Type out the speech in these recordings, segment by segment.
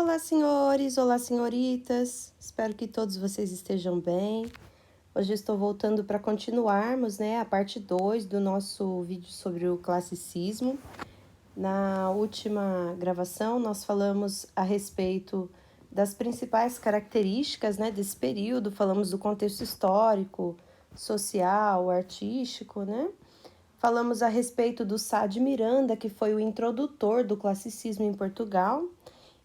Olá, senhores, olá, senhoritas. Espero que todos vocês estejam bem. Hoje eu estou voltando para continuarmos, a parte 2 do nosso vídeo sobre o classicismo. Na última gravação, nós falamos a respeito das principais características, desse período. Falamos do contexto histórico, social, artístico, Falamos a respeito do Sá de Miranda, que foi o introdutor do classicismo em Portugal.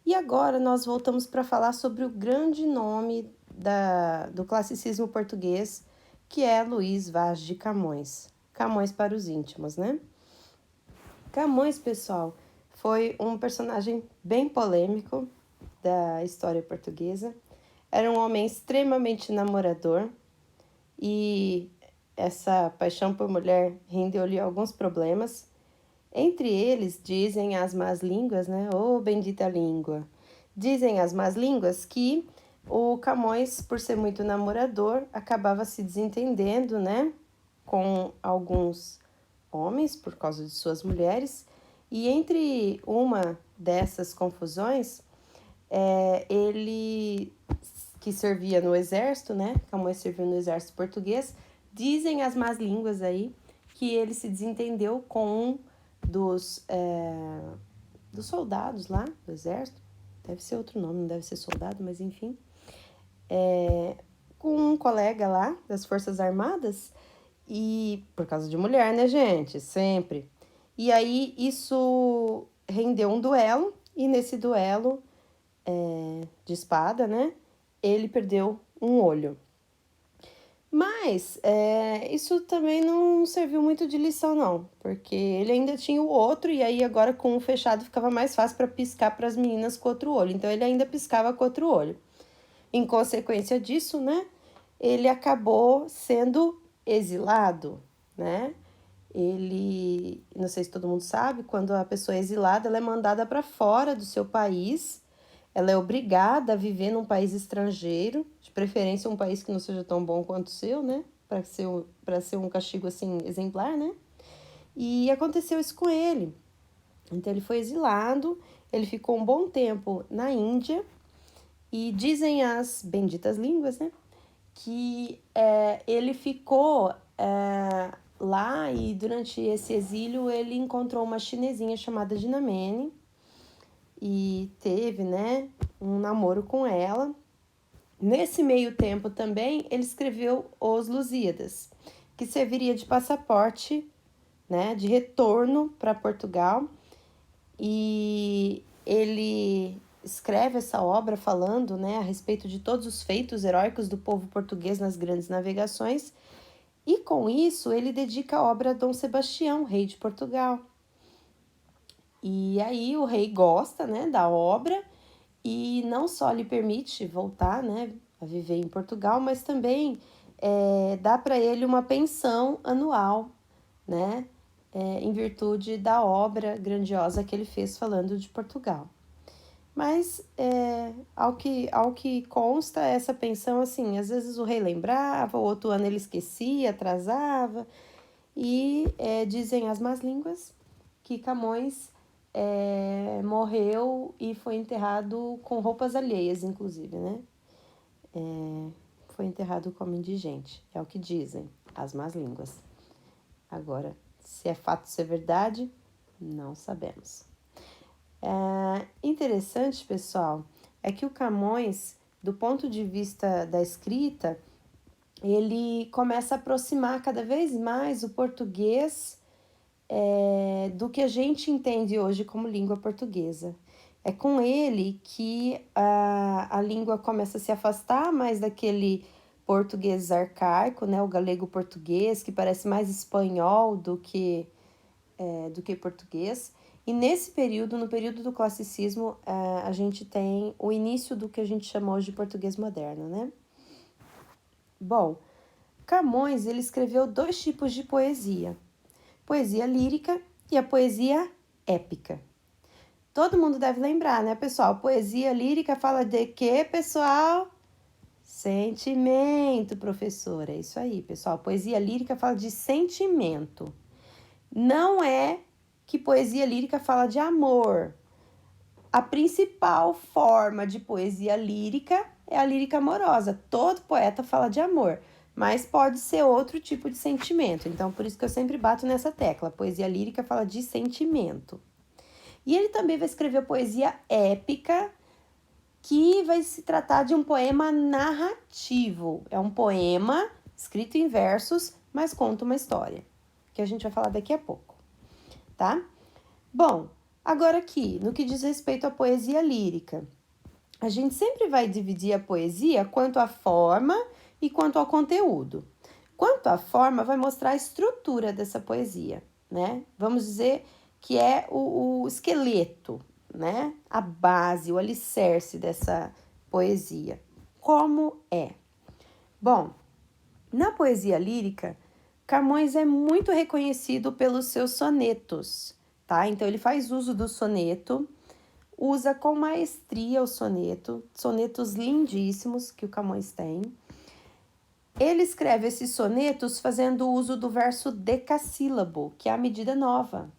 E agora nós voltamos para falar sobre o grande nome do classicismo português, que é Luís Vaz de Camões. Camões para os íntimos, Camões, pessoal, foi um personagem bem polêmico da história portuguesa. Era um homem extremamente namorador e essa paixão por mulher rendeu-lhe alguns problemas. Entre eles, dizem as más línguas, Ô bendita língua! Dizem as más línguas que o Camões, por ser muito namorador, acabava se desentendendo, com alguns homens por causa de suas mulheres. E entre uma dessas confusões, ele que servia no exército, Camões serviu no exército português. Dizem as más línguas aí que ele se desentendeu com um dos soldados lá do exército, deve ser outro nome, não deve ser soldado, mas enfim, com um colega lá das Forças Armadas, e por causa de mulher, gente, sempre. E aí isso rendeu um duelo, e nesse duelo de espada, ele perdeu um olho. Mas isso também não serviu muito de lição, não. Porque ele ainda tinha o outro, e aí agora com o fechado ficava mais fácil para piscar para as meninas com outro olho. Então ele ainda piscava com outro olho. Em consequência disso, ele acabou sendo exilado, Ele, não sei se todo mundo sabe, quando a pessoa é exilada, ela é mandada para fora do seu país. Ela é obrigada a viver num país estrangeiro, de preferência um país que não seja tão bom quanto o seu, Para ser um castigo, assim, exemplar, E aconteceu isso com ele. Então, ele foi exilado, ele ficou um bom tempo na Índia, e dizem as benditas línguas, que ele ficou lá, e durante esse exílio ele encontrou uma chinesinha chamada Dinamene, e teve, um namoro com ela. Nesse meio tempo também, ele escreveu Os Lusíadas, que serviria de passaporte, de retorno para Portugal. E ele escreve essa obra falando, a respeito de todos os feitos heróicos do povo português nas grandes navegações. E com isso, ele dedica a obra a Dom Sebastião, rei de Portugal. E aí o rei gosta, da obra, e não só lhe permite voltar, a viver em Portugal, mas também dá para ele uma pensão anual, em virtude da obra grandiosa que ele fez falando de Portugal. Mas, ao que consta, essa pensão, assim, às vezes o rei lembrava, o outro ano ele esquecia, atrasava, e dizem as más línguas que Camões morreu e foi enterrado com roupas alheias, inclusive, foi enterrado como indigente, é o que dizem as más línguas. Agora, se é fato, se é verdade, não sabemos. Interessante, pessoal, é que o Camões, do ponto de vista da escrita, ele começa a aproximar cada vez mais o português do que a gente entende hoje como língua portuguesa. É com ele que a língua começa a se afastar mais daquele português arcaico, o galego português, que parece mais espanhol do que português. E nesse período, no período do classicismo, a gente tem o início do que a gente chama hoje de português moderno, Bom, Camões, ele escreveu 2 tipos de poesia: poesia lírica e a poesia épica. Todo mundo deve lembrar, pessoal? Poesia lírica fala de quê, pessoal? Sentimento, professora. É isso aí, pessoal. Poesia lírica fala de sentimento. Não é que poesia lírica fala de amor. a principal forma de poesia lírica é a lírica amorosa. Todo poeta fala de amor, mas pode ser outro tipo de sentimento. Então, por isso que eu sempre bato nessa tecla. A poesia lírica fala de sentimento. E ele também vai escrever poesia épica, que vai se tratar de um poema narrativo. É um poema escrito em versos, mas conta uma história, que a gente vai falar daqui a pouco, tá? Bom, agora aqui, no que diz respeito à poesia lírica, a gente sempre vai dividir a poesia quanto à forma e quanto ao conteúdo. Quanto à forma, vai mostrar a estrutura dessa poesia, né? Vamos dizer que é o esqueleto, né? A base, o alicerce dessa poesia. Como é? Bom, na poesia lírica, Camões é muito reconhecido pelos seus sonetos, tá? Então, ele faz uso do soneto, usa com maestria o soneto, sonetos lindíssimos que o Camões tem. Ele escreve esses sonetos fazendo uso do verso decassílabo, que é a medida nova,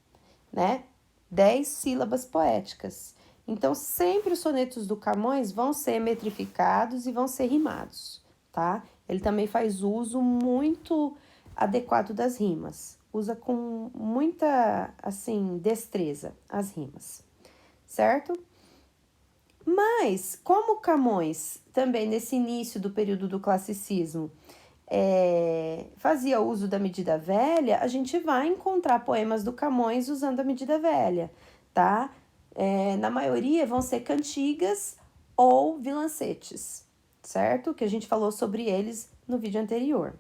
né? 10 sílabas poéticas. Então, sempre os sonetos do Camões vão ser metrificados e vão ser rimados, tá? Ele também faz uso muito adequado das rimas. Usa com muita, assim, destreza as rimas, certo? Mas, como Camões, também nesse início do período do classicismo, fazia uso da medida velha, a gente vai encontrar poemas do Camões usando a medida velha, tá? Na maioria vão ser cantigas ou vilancetes, certo? Que a gente falou sobre eles no vídeo anterior.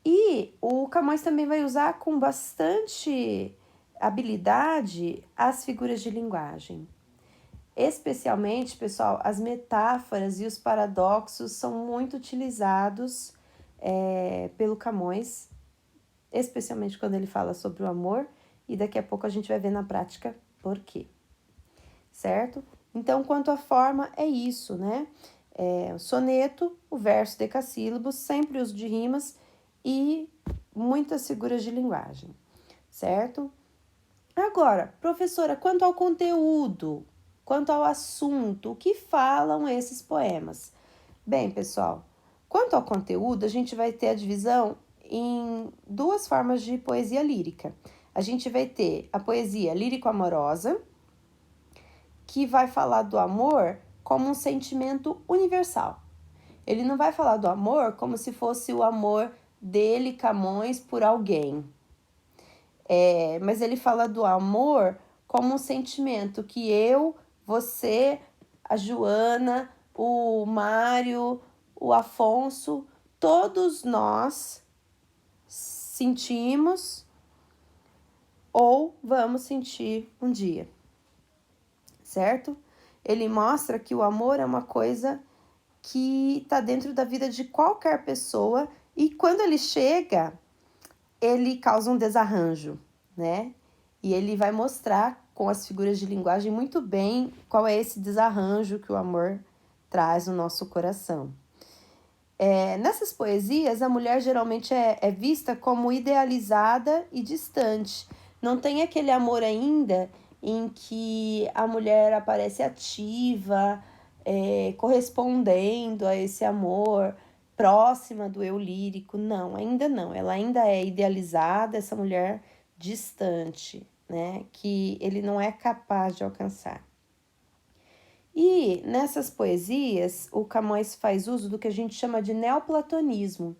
E o Camões também vai usar com bastante habilidade as figuras de linguagem. Especialmente, pessoal, as metáforas e os paradoxos são muito utilizados pelo Camões, especialmente quando ele fala sobre o amor, e daqui a pouco a gente vai ver na prática por quê, certo? Então, quanto à forma, é isso, né? O soneto, o verso decassílabos, sempre uso de rimas e muitas figuras de linguagem, certo? Agora, professora, quanto ao conteúdo, quanto ao assunto, o que falam esses poemas? Bem, pessoal, quanto ao conteúdo, a gente vai ter a divisão em duas formas de poesia lírica. A gente vai ter a poesia lírico-amorosa, que vai falar do amor como um sentimento universal. Ele não vai falar do amor como se fosse o amor dele, Camões, por alguém. Mas ele fala do amor como um sentimento que eu, você, a Joana, o Mário, o Afonso, todos nós sentimos ou vamos sentir um dia, certo? Ele mostra que o amor é uma coisa que está dentro da vida de qualquer pessoa e quando ele chega, ele causa um desarranjo, né? E ele vai mostrar com as figuras de linguagem muito bem qual é esse desarranjo que o amor traz no nosso coração. Nessas poesias, a mulher geralmente é vista como idealizada e distante. Não tem aquele amor ainda em que a mulher aparece ativa, correspondendo a esse amor, próxima do eu lírico. Não, ainda não. Ela ainda é idealizada, essa mulher distante, né? Que ele não é capaz de alcançar. E nessas poesias, o Camões faz uso do que a gente chama de neoplatonismo,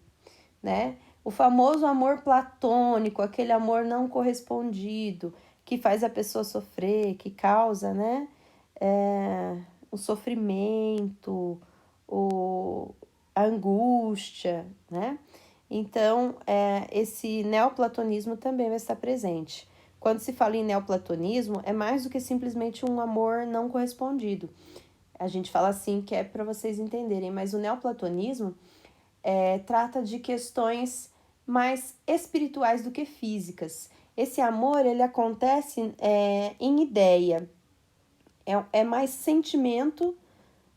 né? O famoso amor platônico, aquele amor não correspondido, que faz a pessoa sofrer, que causa, né? O sofrimento, a angústia, né? Então, esse neoplatonismo também vai estar presente. Quando se fala em neoplatonismo, é mais do que simplesmente um amor não correspondido. A gente fala assim que é para vocês entenderem, mas o neoplatonismo trata de questões mais espirituais do que físicas. Esse amor, ele acontece em ideia, é mais sentimento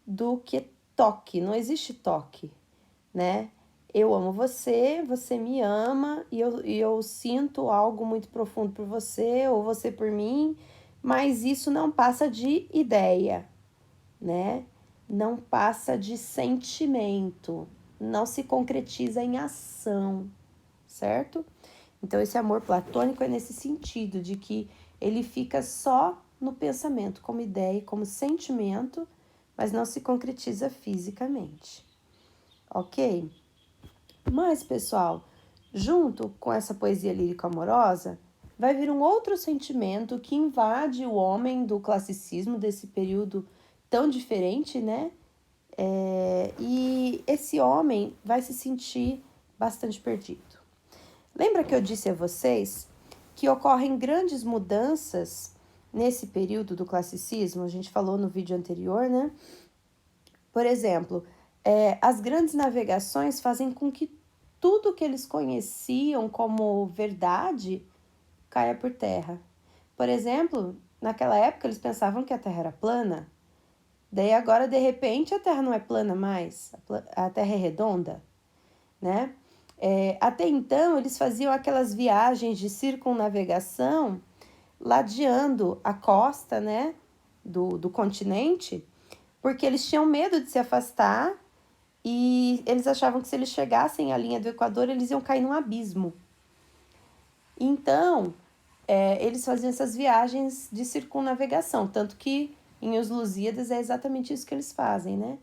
do que toque, não existe toque, né? Eu amo você, você me ama e eu sinto algo muito profundo por você ou você por mim, mas isso não passa de ideia, né? Não passa de sentimento, não se concretiza em ação, certo? Então, esse amor platônico é nesse sentido, de que ele fica só no pensamento, como ideia, como sentimento, mas não se concretiza fisicamente, ok? Mas, pessoal, junto com essa poesia lírico-amorosa, vai vir um outro sentimento que invade o homem do classicismo, desse período tão diferente, né? E esse homem vai se sentir bastante perdido. Lembra que eu disse a vocês que ocorrem grandes mudanças nesse período do classicismo? A gente falou no vídeo anterior, né? Por exemplo, as grandes navegações fazem com que tudo que eles conheciam como verdade caia por terra. Por exemplo, naquela época eles pensavam que a Terra era plana, daí agora de repente a Terra não é plana mais, a Terra é redonda, né? Até então eles faziam aquelas viagens de circunnavegação ladeando a costa, né, do continente, porque eles tinham medo de se afastar e eles achavam que se eles chegassem à linha do Equador, eles iam cair num abismo. Então, eles faziam essas viagens de circunnavegação, tanto que em Os Lusíadas é exatamente isso que eles fazem, né?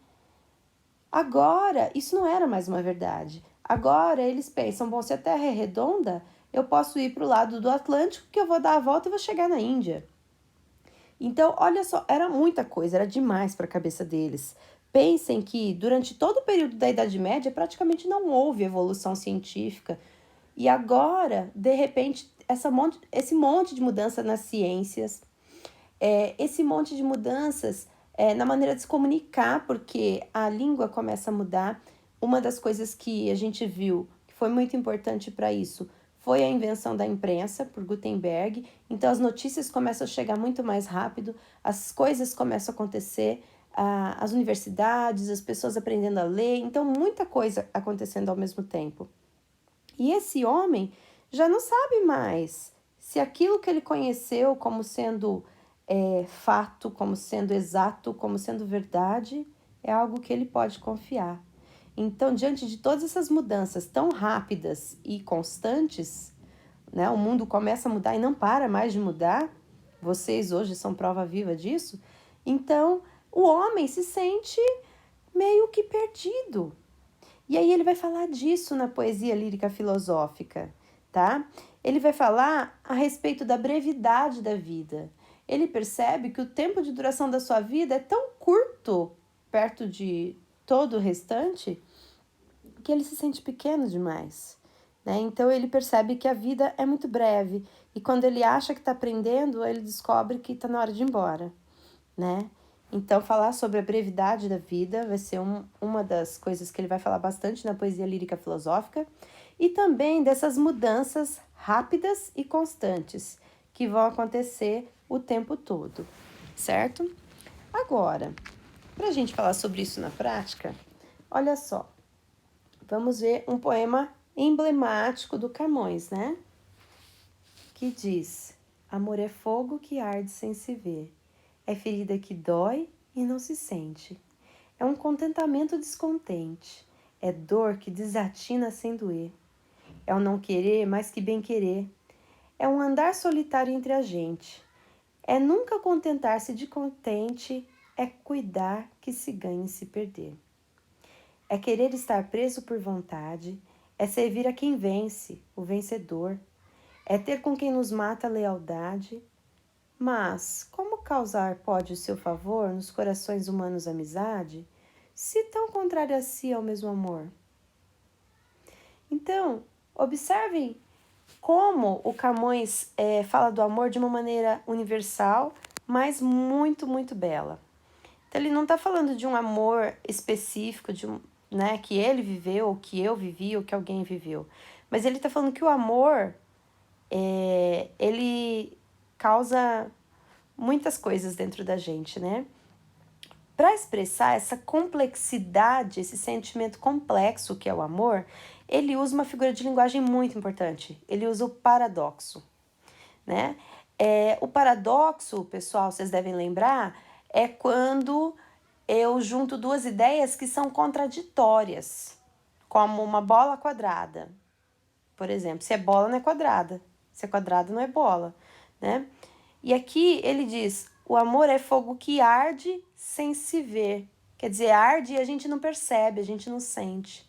Agora, isso não era mais uma verdade. Agora eles pensam, bom, se a Terra é redonda, eu posso ir para o lado do Atlântico, que eu vou dar a volta e vou chegar na Índia. Então, olha só, era muita coisa, era demais para a cabeça deles. Pensem que durante todo o período da Idade Média praticamente não houve evolução científica. E agora, de repente, esse monte de mudança nas ciências, esse monte de mudanças na maneira de se comunicar, porque a língua começa a mudar. Uma das coisas que a gente viu que foi muito importante para isso foi a invenção da imprensa por Gutenberg. Então as notícias começam a chegar muito mais rápido, as coisas começam a acontecer, as universidades, as pessoas aprendendo a ler, então muita coisa acontecendo ao mesmo tempo. E esse homem já não sabe mais se aquilo que ele conheceu como sendo fato, como sendo exato, como sendo verdade, é algo que ele pode confiar. Então, diante de todas essas mudanças tão rápidas e constantes, né, o mundo começa a mudar e não para mais de mudar, vocês hoje são prova viva disso, então o homem se sente meio que perdido. E aí ele vai falar disso na poesia lírica filosófica, tá? Ele vai falar a respeito da brevidade da vida. Ele percebe que o tempo de duração da sua vida é tão curto, perto de todo o restante, que ele se sente pequeno demais, né? Então ele percebe que a vida é muito breve e quando ele acha que está aprendendo, ele descobre que está na hora de ir embora, né? Então, falar sobre a brevidade da vida vai ser uma das coisas que ele vai falar bastante na poesia lírica filosófica e também dessas mudanças rápidas e constantes que vão acontecer o tempo todo, certo? Agora, para a gente falar sobre isso na prática, olha só, vamos ver um poema emblemático do Camões, né? Que diz: amor é fogo que arde sem se ver. É ferida que dói e não se sente. É um contentamento descontente. É dor que desatina sem doer. É o não querer mais que bem querer. É um andar solitário entre a gente. É nunca contentar-se de contente. É cuidar que se ganhe e se perder. É querer estar preso por vontade. É servir a quem vence, o vencedor. É ter com quem nos mata a lealdade. Mas como causar pode o seu favor nos corações humanos amizade, se tão contrário a si é o mesmo amor? Então, observem como o Camões fala do amor de uma maneira universal, mas muito, muito bela. Então, ele não está falando de um amor específico, né, que ele viveu, ou que eu vivi, ou que alguém viveu. Mas ele está falando que o amor, ele causa muitas coisas dentro da gente, né? Para expressar essa complexidade, esse sentimento complexo que é o amor, ele usa uma figura de linguagem muito importante. Ele usa o paradoxo, né? O paradoxo, pessoal, vocês devem lembrar, é quando eu junto duas ideias que são contraditórias, como uma bola quadrada. Por exemplo, se é bola não é quadrada, se é quadrada não é bola, né? E aqui ele diz, o amor é fogo que arde sem se ver. Quer dizer, arde e a gente não percebe, a gente não sente.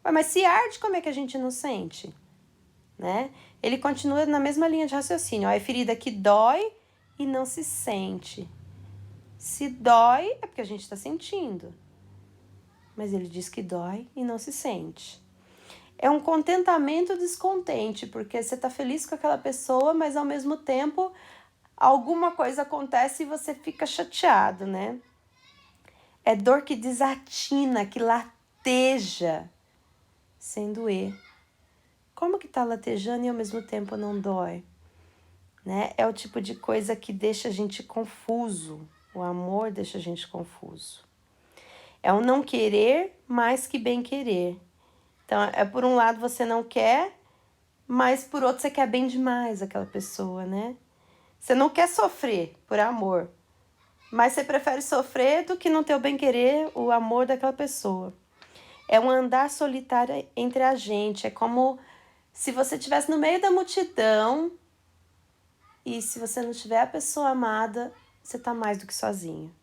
Mas se arde, como é que a gente não sente? Né? Ele continua na mesma linha de raciocínio. Ó, é ferida que dói e não se sente. Se dói, é porque a gente está sentindo. Mas ele diz que dói e não se sente. É um contentamento descontente, porque você está feliz com aquela pessoa, mas ao mesmo tempo alguma coisa acontece e você fica chateado, né? É dor que desatina, que lateja, sem doer. Como que tá latejando e ao mesmo tempo não dói? Né? É o tipo de coisa que deixa a gente confuso. O amor deixa a gente confuso. É o não querer mais que bem querer. Então, por um lado você não quer, mas por outro você quer bem demais aquela pessoa, né? Você não quer sofrer por amor, mas você prefere sofrer do que não ter o bem querer, o amor daquela pessoa. É um andar solitário entre a gente. É como se você estivesse no meio da multidão e se você não tiver a pessoa amada, você tá mais do que sozinho,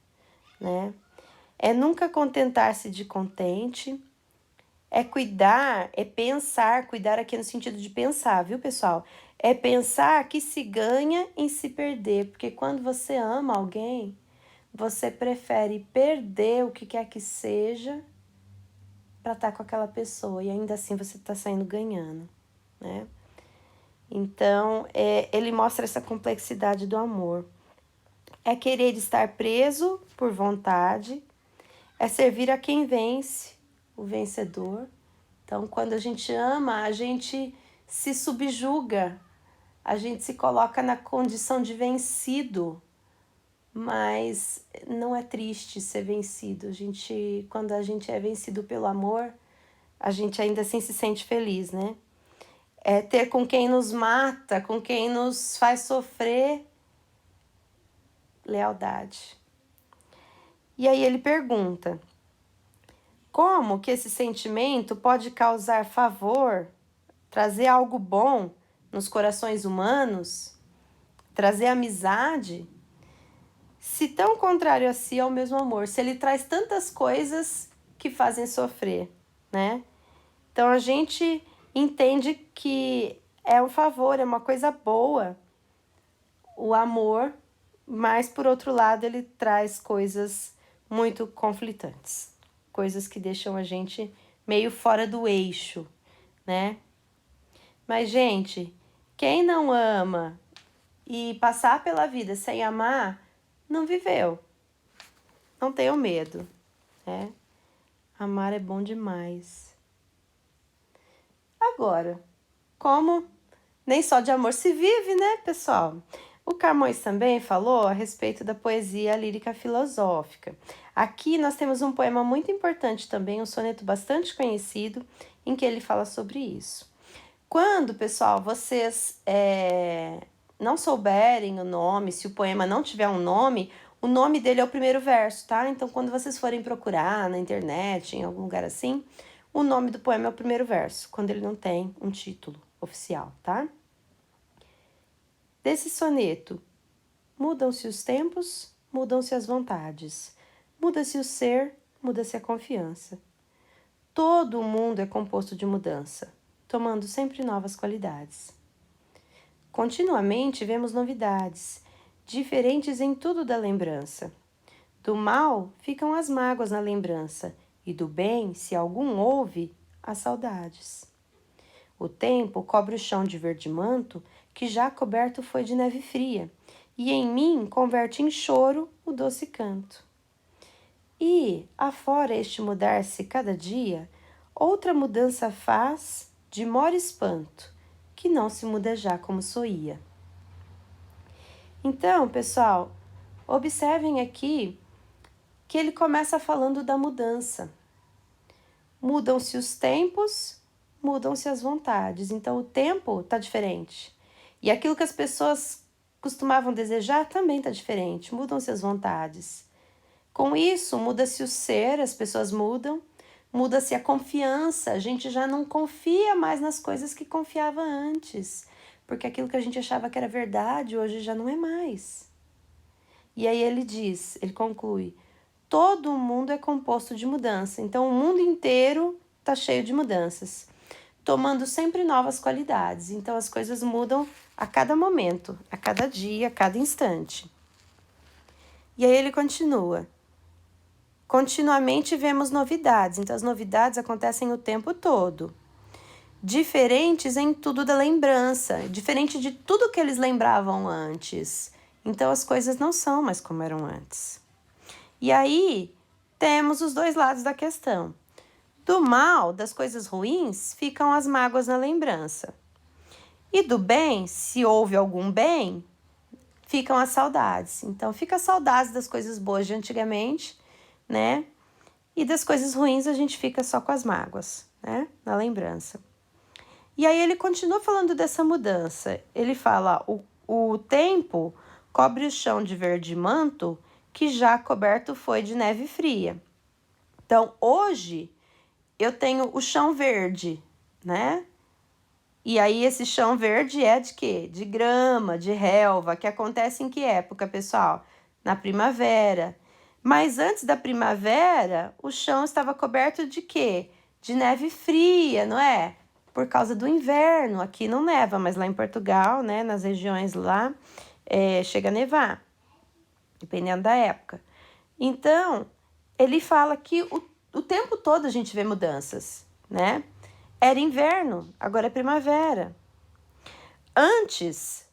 né? É nunca contentar-se de contente. É cuidar, é pensar, cuidar aqui no sentido de pensar, viu, pessoal? É pensar que se ganha em se perder, porque quando você ama alguém, você prefere perder o que quer que seja para estar com aquela pessoa e ainda assim você está saindo ganhando, né? Então, ele mostra essa complexidade do amor. É querer estar preso por vontade, é servir a quem vence, o vencedor. Então, quando a gente ama, a gente se subjuga, a gente se coloca na condição de vencido, mas não é triste ser vencido. Quando a gente é vencido pelo amor, a gente ainda assim se sente feliz, né? É ter com quem nos mata, com quem nos faz sofrer, lealdade. E aí ele pergunta, como que esse sentimento pode causar favor, trazer algo bom nos corações humanos, trazer amizade, se tão contrário a si é o mesmo amor, se ele traz tantas coisas que fazem sofrer, né? Então a gente entende que é um favor, é uma coisa boa o amor, mas por outro lado ele traz coisas muito conflitantes, coisas que deixam a gente meio fora do eixo, né? Mas, gente, quem não ama e passar pela vida sem amar, não viveu. Não tenham medo, né? Amar é bom demais. Agora, como nem só de amor se vive, né, pessoal? O Camões também falou a respeito da poesia lírica filosófica. Aqui nós temos um poema muito importante também, um soneto bastante conhecido, em que ele fala sobre isso. Quando, pessoal, vocês não souberem o nome, se o poema não tiver um nome, o nome dele é o primeiro verso, tá? Então, quando vocês forem procurar na internet, em algum lugar assim, o nome do poema é o primeiro verso, quando ele não tem um título oficial, tá? Desse soneto, mudam-se os tempos, mudam-se as vontades, muda-se o ser, muda-se a confiança. Todo o mundo é composto de mudança, tomando sempre novas qualidades. Continuamente vemos novidades, diferentes em tudo da lembrança. Do mal ficam as mágoas na lembrança, e do bem, se algum houve, as saudades. O tempo cobre o chão de verde manto, que já coberto foi de neve fria, e em mim converte em choro o doce canto. E, afora este mudar-se cada dia, outra mudança faz de maior espanto, que não se muda já como soía. Então, pessoal, observem aqui que ele começa falando da mudança. Mudam-se os tempos, mudam-se as vontades. Então, o tempo está diferente. E aquilo que as pessoas costumavam desejar também está diferente, mudam-se as vontades. Com isso, muda-se o ser, as pessoas mudam, muda-se a confiança, a gente já não confia mais nas coisas que confiava antes, porque aquilo que a gente achava que era verdade, hoje já não é mais. E aí ele conclui, todo mundo é composto de mudança, então o mundo inteiro está cheio de mudanças, tomando sempre novas qualidades, então as coisas mudam a cada momento, a cada dia, a cada instante. E aí ele continua, continuamente vemos novidades, então as novidades acontecem o tempo todo. Diferentes em tudo da lembrança, diferente de tudo que eles lembravam antes. Então as coisas não são mais como eram antes. E aí temos os dois lados da questão. Do mal, das coisas ruins, ficam as mágoas na lembrança. E do bem, se houve algum bem, ficam as saudades. Então fica saudades das coisas boas de antigamente, né? E das coisas ruins a gente fica só com as mágoas, né? Na lembrança. E aí ele continua falando dessa mudança. Ele fala, o tempo cobre o chão de verde manto, que já coberto foi de neve fria. Então, hoje, eu tenho o chão verde, né? E aí, esse chão verde é de quê? De grama, de relva, que acontece em que época, pessoal? Na primavera. Mas antes da primavera, o chão estava coberto de quê? De neve fria, não é? Por causa do inverno. Aqui não neva, mas lá em Portugal, né, nas regiões lá, chega a nevar, dependendo da época. Então, ele fala que o tempo todo a gente vê mudanças, né? Era inverno, agora é primavera. Antes,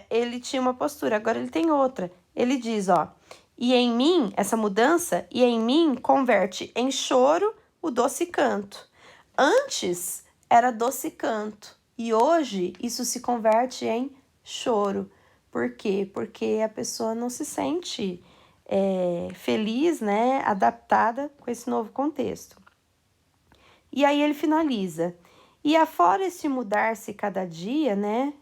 ele tinha uma postura, agora ele tem outra. Ele diz, ó, e em mim, essa mudança, e em mim converte em choro o doce canto. Antes era doce canto e hoje isso se converte em choro. Por quê? Porque a pessoa não se sente feliz, né, adaptada com esse novo contexto. E aí ele finaliza. E afora esse mudar-se cada dia, né,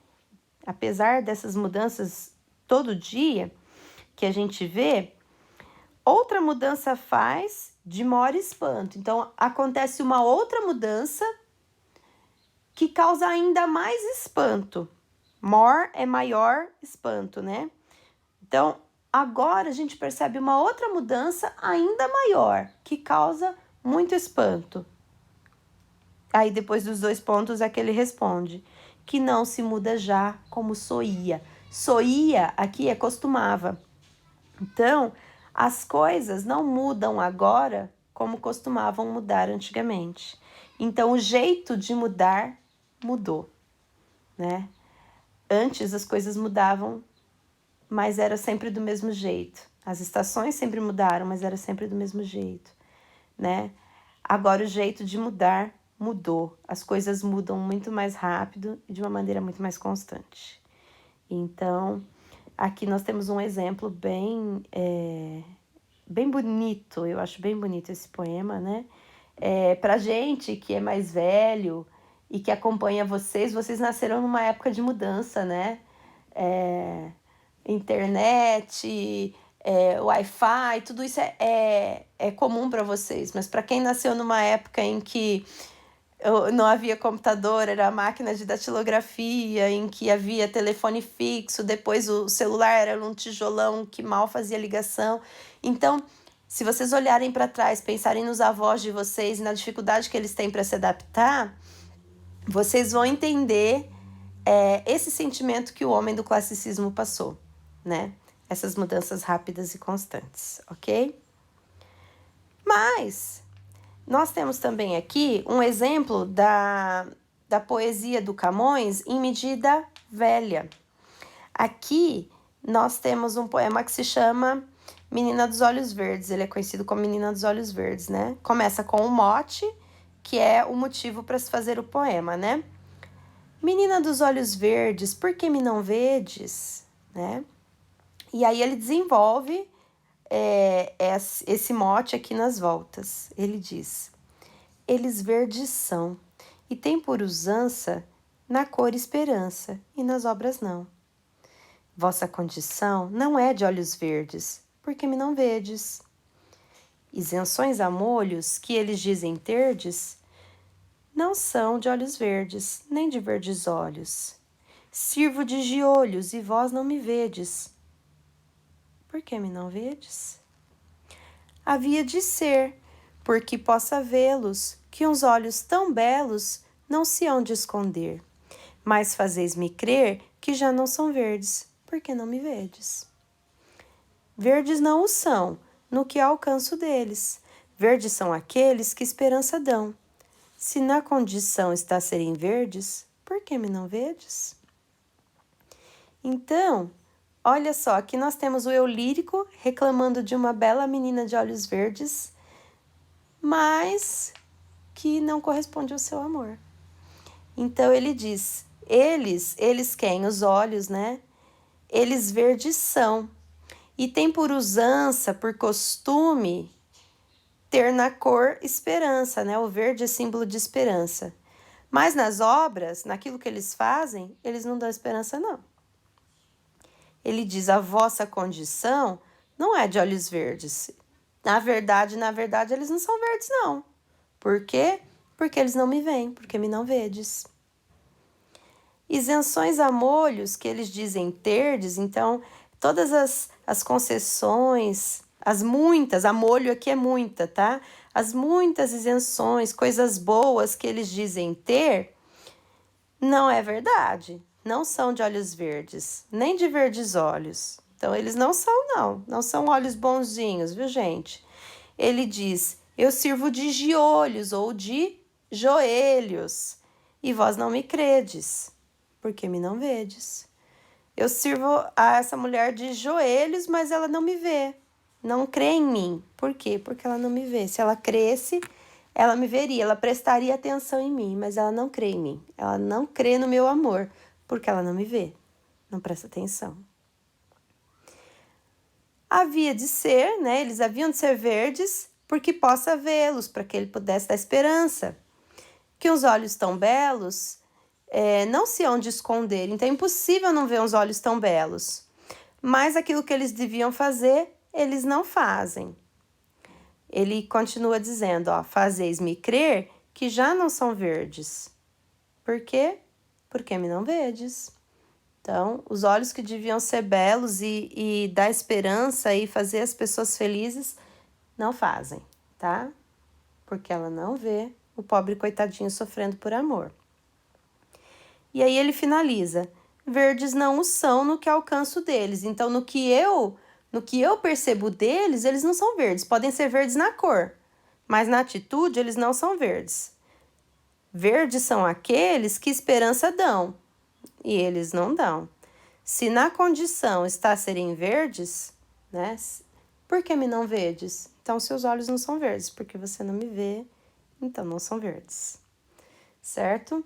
apesar dessas mudanças todo dia que a gente vê, outra mudança faz de maior espanto. Então, acontece uma outra mudança que causa ainda mais espanto. More é maior espanto, né? Então, agora a gente percebe uma outra mudança ainda maior, que causa muito espanto. Aí, depois dos 2 pontos, é que ele responde que não se muda já como soía. Soía aqui é costumava. Então, as coisas não mudam agora como costumavam mudar antigamente. Então, o jeito de mudar mudou, né? Antes as coisas mudavam, mas era sempre do mesmo jeito. As estações sempre mudaram, mas era sempre do mesmo jeito, né? Agora o jeito de mudar mudou. As coisas mudam muito mais rápido e de uma maneira muito mais constante. Então, aqui nós temos um exemplo bem bonito, eu acho bem bonito esse poema, né? Pra gente que é mais velho e que acompanha vocês nasceram numa época de mudança, né? Internet, Wi-Fi, tudo isso é comum para vocês, mas para quem nasceu numa época em que não havia computador, era a máquina de datilografia, em que havia telefone fixo, depois o celular era um tijolão que mal fazia ligação. Então, se vocês olharem para trás, pensarem nos avós de vocês e na dificuldade que eles têm para se adaptar, vocês vão entender esse sentimento que o homem do classicismo passou, né? Essas mudanças rápidas e constantes, ok? Mas nós temos também aqui um exemplo da poesia do Camões em medida velha. Aqui nós temos um poema que se chama Menina dos Olhos Verdes. Ele é conhecido como Menina dos Olhos Verdes, né? Começa com um mote, que é o motivo para se fazer o poema, né? Menina dos olhos verdes, por que me não vedes? Né? E aí ele desenvolve esse mote aqui nas voltas. Ele diz, eles verdes são, e têm por usança na cor esperança, e nas obras não. Vossa condição não é de olhos verdes, porque me não vedes. Isenções a molhos, que eles dizem terdes, não são de olhos verdes, nem de verdes olhos. Sirvo de giolhos, e vós não me vedes. Por que me não vedes? Havia de ser, porque possa vê-los, que uns olhos tão belos não se hão de esconder. Mas fazeis-me crer que já não são verdes, porque não me vedes. Verdes não o são, no que alcanço deles. Verdes são aqueles que esperança dão. Se na condição está serem verdes, por que me não vedes? Então, olha só, aqui nós temos o eu lírico reclamando de uma bela menina de olhos verdes, mas que não corresponde ao seu amor. Então ele diz, eles quem? Os olhos, né? Eles verdes são, e tem por usança, por costume, ter na cor esperança, né? O verde é símbolo de esperança. Mas nas obras, naquilo que eles fazem, eles não dão esperança, não. Ele diz, a vossa condição não é de olhos verdes. Na verdade, eles não são verdes, não. Por quê? Porque eles não me veem, porque me não vedes. Isenções a molhos, que eles dizem terdes, então, todas as concessões, as muitas, a molho aqui é muita, tá? As muitas isenções, coisas boas que eles dizem ter, não é verdade. Não são de olhos verdes, nem de verdes olhos. Então, eles não são, não são olhos bonzinhos, viu, gente? Ele diz, eu sirvo de giolhos ou de joelhos, e vós não me credes, porque me não vedes. Eu sirvo a essa mulher de joelhos, mas ela não me vê, não crê em mim. Por quê? Porque ela não me vê. Se ela cresce, ela me veria, ela prestaria atenção em mim, mas ela não crê em mim. Ela não crê no meu amor, porque ela não me vê, não presta atenção. Havia de ser, né? Eles haviam de ser verdes, porque possa vê-los, para que ele pudesse dar esperança. Que os olhos tão belos não se hão de esconder, então é impossível não ver uns olhos tão belos. Mas aquilo que eles deviam fazer, eles não fazem. Ele continua dizendo, ó, fazeis-me crer que já não são verdes. Por quê? Porque me não vedes. Então, os olhos que deviam ser belos e dar esperança e fazer as pessoas felizes, não fazem, tá? Porque ela não vê o pobre coitadinho sofrendo por amor. E aí ele finaliza, verdes não o são no que alcanço deles. Então, no que eu percebo deles, eles não são verdes. Podem ser verdes na cor, mas na atitude eles não são verdes. Verdes são aqueles que esperança dão, e eles não dão. Se na condição está serem verdes, né? Por que me não vedes? Então, seus olhos não são verdes, porque você não me vê, então não são verdes. Certo?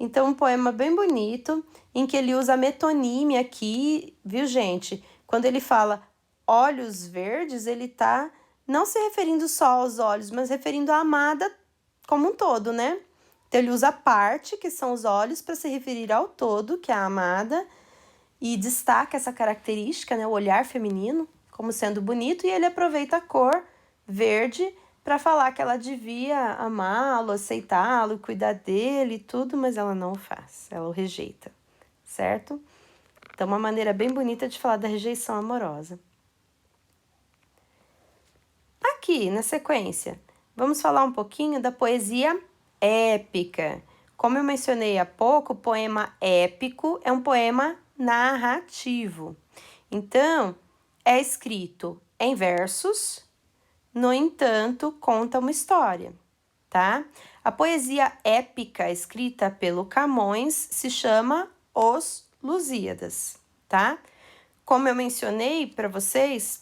Então, um poema bem bonito, em que ele usa a metonímia aqui, viu, gente? Quando ele fala olhos verdes, ele tá não se referindo só aos olhos, mas referindo à amada como um todo, né? Então, ele usa a parte, que são os olhos, para se referir ao todo, que é a amada, e destaca essa característica, né? O olhar feminino, como sendo bonito, e ele aproveita a cor verde para falar que ela devia amá-lo, aceitá-lo, cuidar dele e tudo, mas ela não o faz, ela o rejeita, certo? Então, uma maneira bem bonita de falar da rejeição amorosa. Aqui, na sequência, vamos falar um pouquinho da poesia épica. Como eu mencionei há pouco, o poema épico é um poema narrativo. Então, é escrito em versos, no entanto, conta uma história, tá? A poesia épica escrita pelo Camões se chama Os Lusíadas, tá? Como eu mencionei para vocês,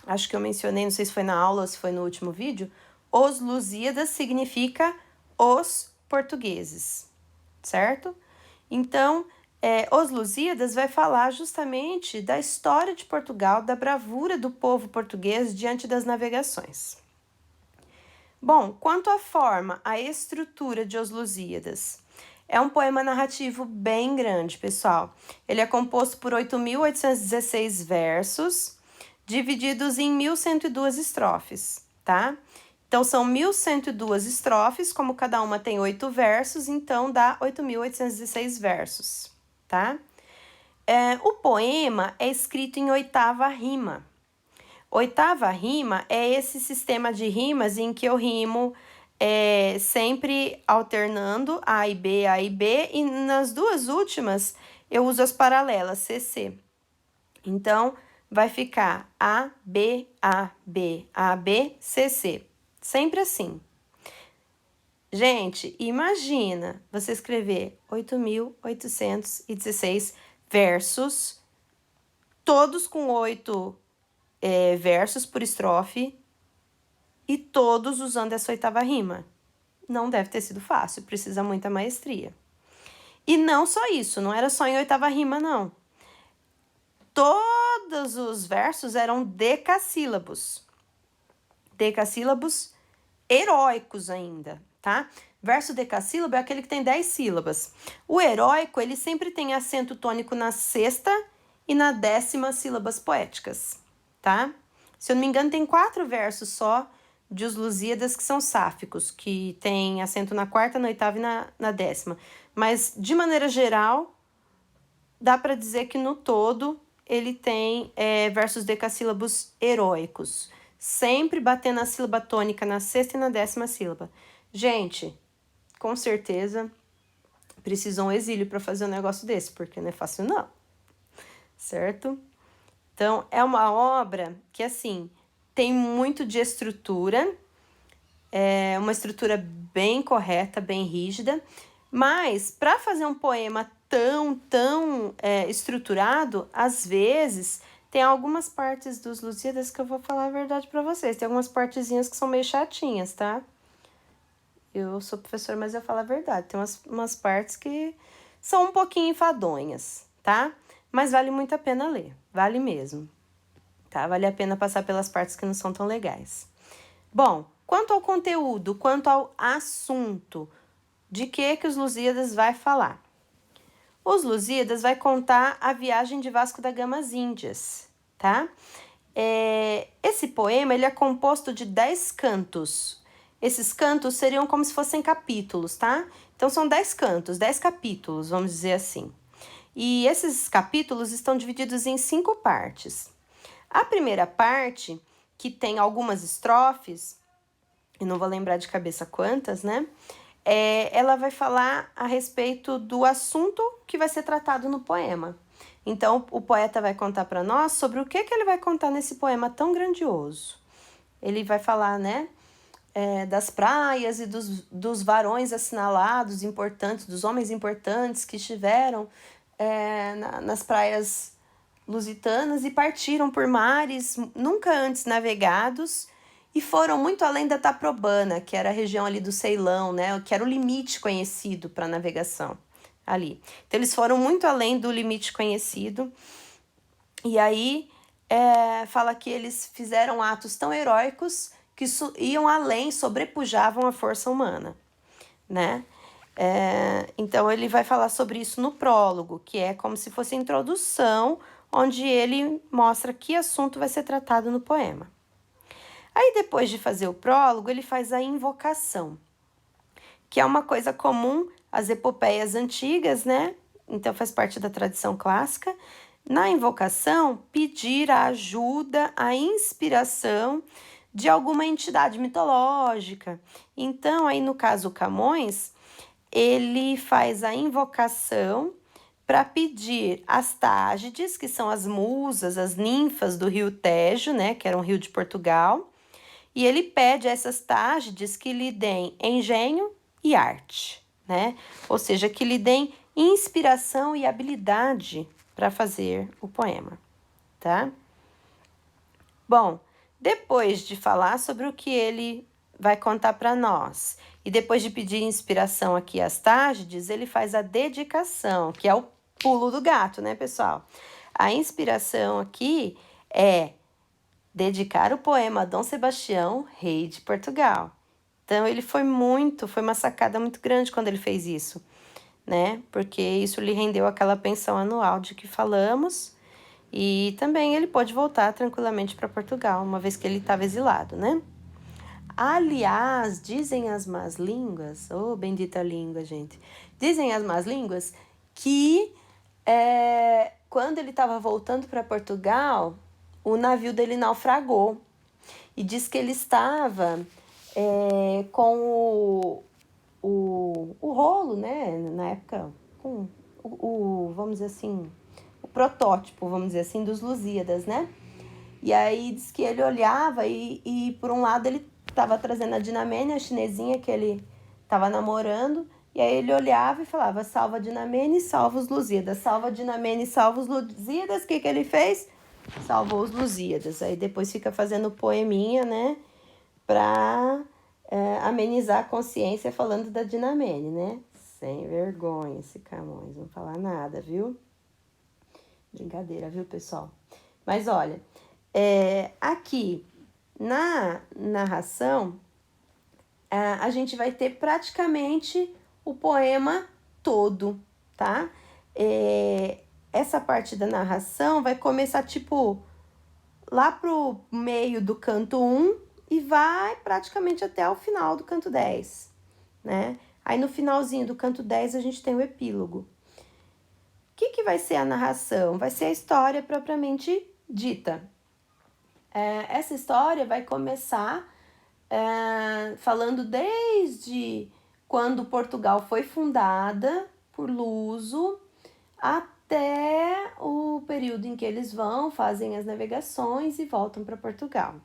acho que eu mencionei, não sei se foi na aula ou se foi no último vídeo, Os Lusíadas significa os portugueses, certo? Então, Os Lusíadas vai falar justamente da história de Portugal, da bravura do povo português diante das navegações. Bom, quanto à forma, a estrutura de Os Lusíadas, É um poema narrativo bem grande, pessoal. Ele é composto por 8.816 versos, divididos em 1.102 estrofes, tá? Então, são 1.102 estrofes, como cada uma tem 8 versos, então dá 8.816 versos, tá? O poema é escrito em oitava rima. Oitava rima é esse sistema de rimas em que eu rimo sempre alternando A e B, A e B, e nas duas últimas eu uso as paralelas, CC. Então, vai ficar A, B, A, B, A, B, CC. Sempre assim. Gente, imagina você escrever 8.816 versos, todos com 8 versos por estrofe, e todos usando essa oitava rima. Não deve ter sido fácil, precisa muita maestria. E não só isso, não era só em oitava rima, não. Todos os versos eram decassílabos. Decassílabos heróicos ainda, tá? Verso decassílabo é aquele que tem 10 sílabas. O heróico, ele sempre tem acento tônico na sexta e na 10ª sílabas poéticas, tá? Se eu não me engano, tem 4 versos só de Os Lusíadas que são sáficos, que tem acento na 4ª, na 8ª e na 10ª. Mas, de maneira geral, dá para dizer que no todo ele tem versos decassílabos heróicos, sempre batendo a sílaba tônica na 6ª e na 10ª sílaba. Gente, com certeza precisa um exílio para fazer um negócio desse, porque não é fácil não, certo? Então, é uma obra que, assim, tem muito de estrutura, é uma estrutura bem correta, bem rígida, mas para fazer um poema tão estruturado, às vezes tem algumas partes dos Lusíadas que eu vou falar a verdade para vocês. Tem algumas partezinhas que são meio chatinhas, tá? Eu sou professora, mas eu falo a verdade. Tem umas partes que são um pouquinho enfadonhas, tá? Mas vale muito a pena ler, vale mesmo, tá? Vale a pena passar pelas partes que não são tão legais. Bom, quanto ao conteúdo, quanto ao assunto, de que os Lusíadas vai falar? Os Lusíadas vai contar a viagem de Vasco da Gama às Índias, tá? Esse poema ele é composto de 10 cantos. Esses cantos seriam como se fossem capítulos, tá? Então, são 10 cantos, 10 capítulos, vamos dizer assim. E esses capítulos estão divididos em 5 partes. A primeira parte, que tem algumas estrofes, e não vou lembrar de cabeça quantas, né? Ela vai falar a respeito do assunto que vai ser tratado no poema. Então, o poeta vai contar para nós sobre o que ele vai contar nesse poema tão grandioso. Ele vai falar, né, das praias e dos varões assinalados, importantes, dos homens importantes que estiveram nas praias lusitanas e partiram por mares nunca antes navegados, e foram muito além da Taprobana, que era a região ali do Ceilão, né? Que era o limite conhecido para navegação ali. Então, eles foram muito além do limite conhecido. E aí, fala que eles fizeram atos tão heróicos que iam além, sobrepujavam a força humana, né? Então, ele vai falar sobre isso no prólogo, que é como se fosse a introdução, onde ele mostra que assunto vai ser tratado no poema. Aí, depois de fazer o prólogo, ele faz a invocação, que é uma coisa comum às epopeias antigas, né? Então, faz parte da tradição clássica. Na invocação, pedir a ajuda, a inspiração de alguma entidade mitológica. Então, aí no caso Camões, ele faz a invocação para pedir as Tágides, que são as musas, as ninfas do rio Tejo, né? Que era um rio de Portugal. E ele pede a essas Tágides que lhe deem engenho e arte, né? Ou seja, que lhe deem inspiração e habilidade para fazer o poema, tá? Bom, depois de falar sobre o que ele vai contar para nós, e depois de pedir inspiração aqui às Tágides, ele faz a dedicação, que é o pulo do gato, né, pessoal? A inspiração aqui é dedicar o poema a Dom Sebastião, rei de Portugal. Então, ele foi uma sacada muito grande quando ele fez isso, né? Porque isso lhe rendeu aquela pensão anual de que falamos. E também ele pôde voltar tranquilamente para Portugal, uma vez que ele estava exilado, né? Aliás, dizem as más línguas, oh, bendita língua, gente. Dizem as más línguas que quando ele estava voltando para Portugal, o navio dele naufragou. E diz que ele estava com o rolo, né? Na época, com vamos dizer assim, o protótipo, vamos dizer assim, dos Lusíadas, né? E aí diz que ele olhava e por um lado ele estava trazendo a Dinamene, a chinesinha que ele estava namorando, e aí ele olhava e falava, salva a Dinamene, salva os Lusíadas, salva a Dinamene, salva os Lusíadas. O que ele fez? Salvou os Lusíadas. Aí depois fica fazendo poeminha, né, pra amenizar a consciência falando da Dinamene, né? Sem vergonha esse Camões, não falar nada, viu? Brincadeira, viu, pessoal? Mas olha, aqui na narração, a gente vai ter praticamente o poema todo, tá? Essa parte da narração vai começar, tipo, lá pro meio do canto 1 e vai praticamente até o final do canto 10, né? Aí no finalzinho do canto 10 a gente tem o epílogo. O que vai ser a narração? Vai ser a história propriamente dita. Essa história vai começar falando desde quando Portugal foi fundada por Luso até o período em que eles fazem as navegações e voltam para Portugal.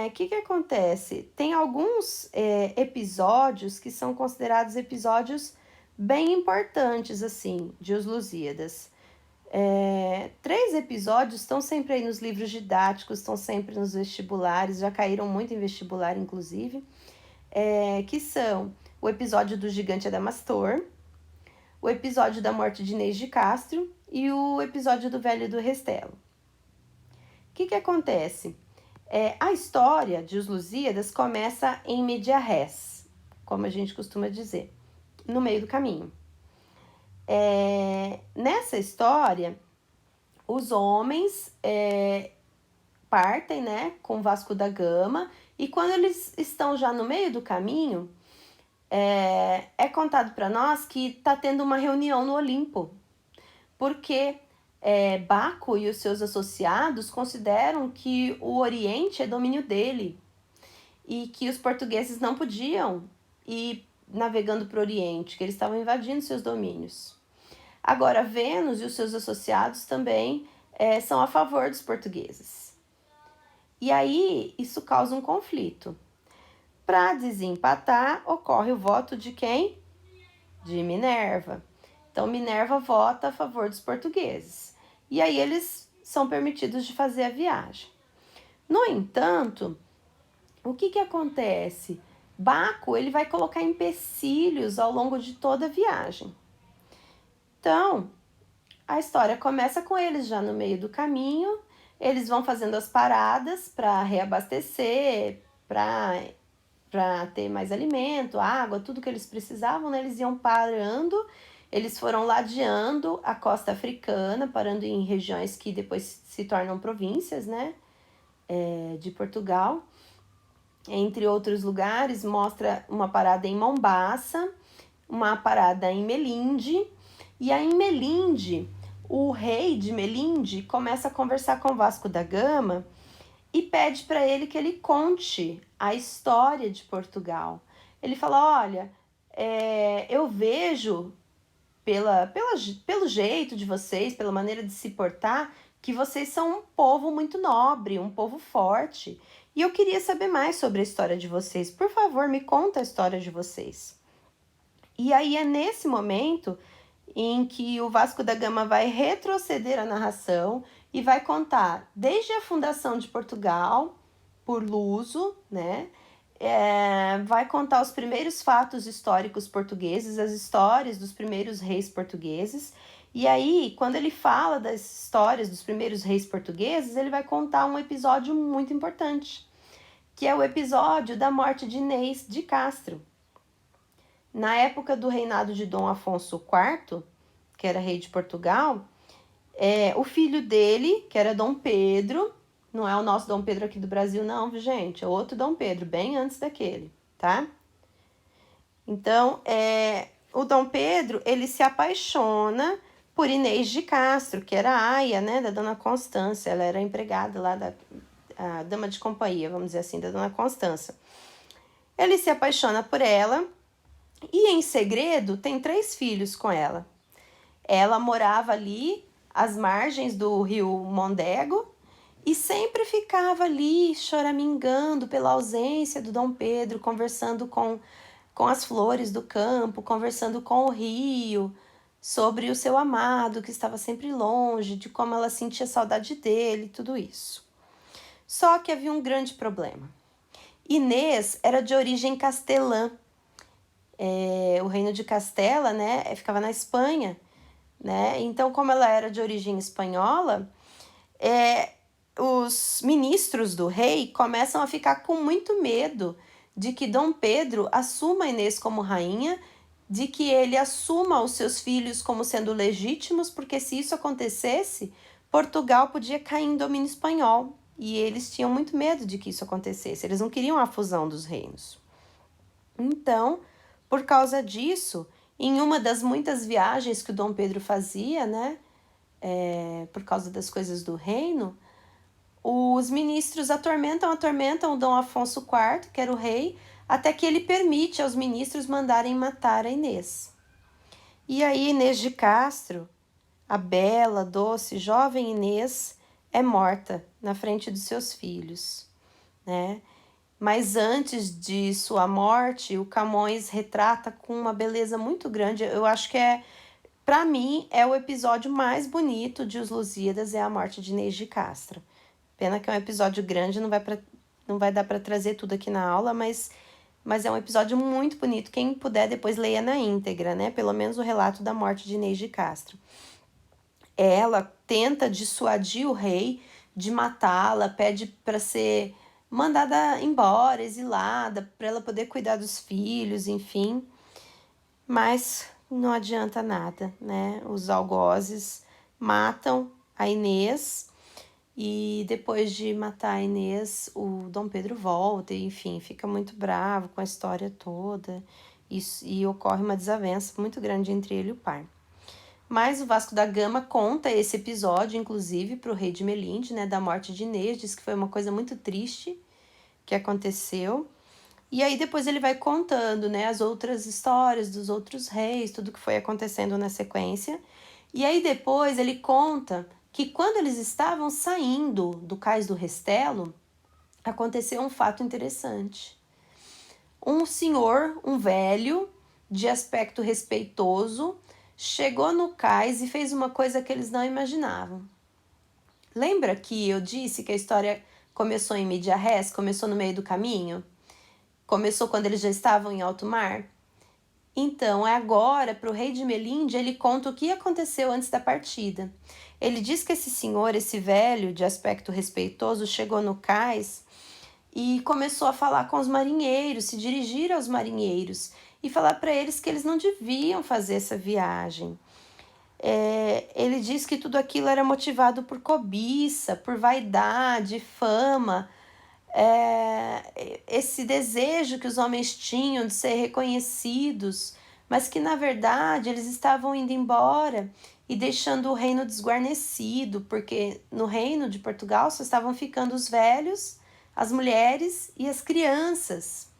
O que acontece? Tem alguns episódios que são considerados episódios bem importantes, assim, de Os Lusíadas. 3 episódios estão sempre aí nos livros didáticos, estão sempre nos vestibulares, já caíram muito em vestibular, inclusive, que são o episódio do Gigante Adamastor, o episódio da morte de Inês de Castro e o episódio do Velho do Restelo. O que acontece? A história de Os Lusíadas começa em media res, como a gente costuma dizer, no meio do caminho. Nessa história, os homens partem, né, com Vasco da Gama, e quando eles estão já no meio do caminho, é contado para nós que está tendo uma reunião no Olimpo, porque Baco e os seus associados consideram que o Oriente é domínio dele e que os portugueses não podiam ir navegando para o Oriente, que eles estavam invadindo seus domínios. Agora, Vênus e os seus associados também são a favor dos portugueses. E aí, isso causa um conflito. Para desempatar, ocorre o voto de quem? De Minerva. Então, Minerva vota a favor dos portugueses. E aí, eles são permitidos de fazer a viagem. No entanto, o que acontece? Baco ele vai colocar empecilhos ao longo de toda a viagem. Então, a história começa com eles já no meio do caminho, eles vão fazendo as paradas para reabastecer, para ter mais alimento, água, tudo que eles precisavam, né? Eles iam parando, eles foram ladeando a costa africana, parando em regiões que depois se tornam províncias, né? De Portugal. Entre outros lugares, mostra uma parada em Mombaça, uma parada em Melinde, e aí em Melinde, o rei de Melinde começa a conversar com Vasco da Gama e pede para ele que ele conte a história de Portugal. Ele fala, olha, eu vejo pelo jeito de vocês, pela maneira de se portar, que vocês são um povo muito nobre, um povo forte. E eu queria saber mais sobre a história de vocês. Por favor, me conta a história de vocês. E aí é nesse momento em que o Vasco da Gama vai retroceder a narração e vai contar desde a fundação de Portugal por Luso, né? Vai contar os primeiros fatos históricos portugueses, as histórias dos primeiros reis portugueses. E aí, quando ele fala das histórias dos primeiros reis portugueses, ele vai contar um episódio muito importante, que é o episódio da morte de Inês de Castro. Na época do reinado de Dom Afonso IV, que era rei de Portugal, o filho dele, que era Dom Pedro, não é o nosso Dom Pedro aqui do Brasil não, gente, é outro Dom Pedro, bem antes daquele, tá? Então, o Dom Pedro, ele se apaixona por Inês de Castro, que era a aia, né, da Dona Constância, ela era empregada lá a dama de companhia, vamos dizer assim, da Dona Constância. Ele se apaixona por ela e, em segredo, tem 3 filhos com ela. Ela morava ali às margens do rio Mondego e sempre ficava ali choramingando pela ausência do Dom Pedro, conversando com as flores do campo, conversando com o rio, sobre o seu amado que estava sempre longe, de como ela sentia saudade dele, tudo isso. Só que havia um grande problema. Inês era de origem castelã. O reino de Castela, né, ficava na Espanha, né? Então, como ela era de origem espanhola, os ministros do rei começam a ficar com muito medo de que Dom Pedro assuma Inês como rainha, de que ele assuma os seus filhos como sendo legítimos, porque se isso acontecesse, Portugal podia cair em domínio espanhol. E eles tinham muito medo de que isso acontecesse. Eles não queriam a fusão dos reinos. Então, por causa disso, em uma das muitas viagens que o Dom Pedro fazia, né, por causa das coisas do reino, os ministros atormentam o Dom Afonso IV, que era o rei, até que ele permite aos ministros mandarem matar a Inês. E aí Inês de Castro, a bela, doce, jovem Inês, é morta na frente dos seus filhos, né? Mas antes de sua morte, o Camões retrata com uma beleza muito grande. Eu acho que para mim, é o episódio mais bonito de Os Lusíadas, é a morte de Inês de Castro. Pena que é um episódio grande, não vai dar para trazer tudo aqui na aula, mas é um episódio muito bonito. Quem puder, depois leia na íntegra, né? Pelo menos o relato da morte de Inês de Castro. Ela tenta dissuadir o rei de matá-la, pede para ser mandada embora, exilada, para ela poder cuidar dos filhos, enfim. Mas não adianta nada, né? Os algozes matam a Inês e depois de matar a Inês, o Dom Pedro volta e, enfim, fica muito bravo com a história toda e ocorre uma desavença muito grande entre ele e o pai. Mas o Vasco da Gama conta esse episódio, inclusive, para o rei de Melinde, né, da morte de Inês, diz que foi uma coisa muito triste que aconteceu. E aí depois ele vai contando, né, as outras histórias dos outros reis, tudo que foi acontecendo na sequência. E aí depois ele conta que quando eles estavam saindo do cais do Restelo, aconteceu um fato interessante. Um senhor, um velho, de aspecto respeitoso, chegou no cais e fez uma coisa que eles não imaginavam. Lembra que eu disse que a história começou em media res, começou no meio do caminho? Começou quando eles já estavam em alto mar? Então, agora, para o rei de Melinde, ele conta o que aconteceu antes da partida. Ele diz que esse senhor, esse velho de aspecto respeitoso, chegou no cais e começou a falar com os marinheiros, se dirigir aos marinheiros e falar para eles que eles não deviam fazer essa viagem. Ele diz que tudo aquilo era motivado por cobiça, por vaidade, fama, esse desejo que os homens tinham de ser reconhecidos, mas que na verdade eles estavam indo embora e deixando o reino desguarnecido, porque no reino de Portugal só estavam ficando os velhos, as mulheres e as crianças.